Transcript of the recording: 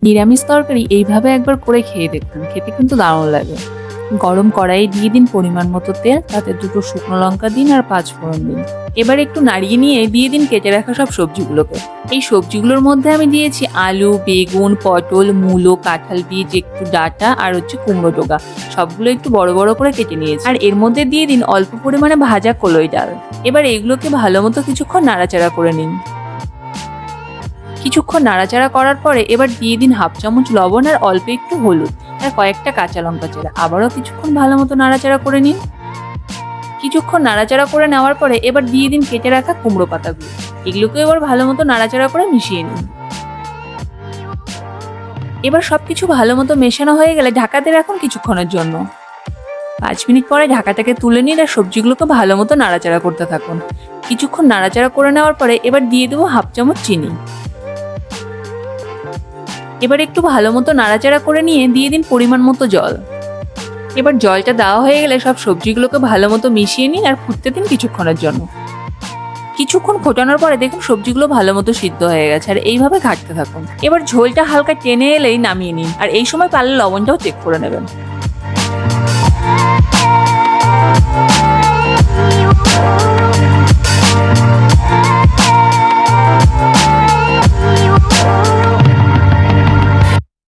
নিরামিষ তরকারি এইভাবে একবার করে খেয়ে দেখুন, খেতে কিন্তু দারুণ লাগে। গরম কড়াইয়ে দিয়ে দিন পরিমাণ মতো তেল, তাতে 2টো শুকনো লঙ্কা দিন আর 5 ফোড়ন দিন। এবার একটু নাড়িয়ে নিয়ে দিয়ে দিন কেটে রাখা সব সবজিগুলোকে। এই সবজিগুলোর মধ্যে আমি দিয়েছি আলু, বেগুন, পটল, মূলো, কাঁঠাল বীজ, একটু ডাঁটা আর কুমড়ো ডোগা। সবগুলো একটু বড় বড় করে কেটে নিয়েছি। আর এর মধ্যে দিয়ে দিন অল্প পরিমাণে ভাজা কলই ডাল। এবার এগুলোকে ভালো মতো কিছুক্ষণ নাড়াচাড়া করে নিন। কিছুক্ষণ নাড়াচাড়া করার পরে এবার দিয়ে দিন হাফ চামচ লবণ আর অল্প একটু হলুদ আর কয়েকটা কাঁচা লঙ্কা চেরা। আবারও কিছুক্ষণ ভালো মতো নাড়াচাড়া করে নিন। কিছুক্ষণ নাড়াচাড়া করে নেওয়ার পরে এবার দিয়ে দিন কেটে রাখা কুমড়ো পাতাগুলো। এগুলোকে এবার ভালো মতো নাড়াচাড়া করে মিশিয়ে নিন। এবার সবকিছু ভালো মতো মেশানো হয়ে গেলে ঢাকা দিয়ে রাখুন কিছুক্ষণের জন্য। 5 মিনিট পরে ঢাকাটাকে তুলে নিন আর সবজিগুলোকে ভালো মতো নাড়াচাড়া করতে থাকুন। কিছুক্ষণ নাড়াচাড়া করে নেওয়ার পরে এবার দিয়ে দেবো হাফ চামচ চিনি। এবার একটু ভালো মতো নাড়াচাড়া করে নিয়ে দিয়ে দিন পরিমাণ মতো জল। এবার জলটা দেওয়া হয়ে গেলে সব সবজিগুলোকে ভালো মতো মিশিয়ে নিন আর ফুটতে দিন কিছুক্ষণের জন্য। কিছুক্ষণ ফোটানোর পরে দেখুন সবজিগুলো ভালো মতো সিদ্ধ হয়ে গেছে আর এইভাবে ঘাঁটতে থাকুন। এবার ঝোলটা হালকা টেনে এলেই নামিয়ে নিন আর এই সময় পারলে লবণটাও চেক করে নেবেন।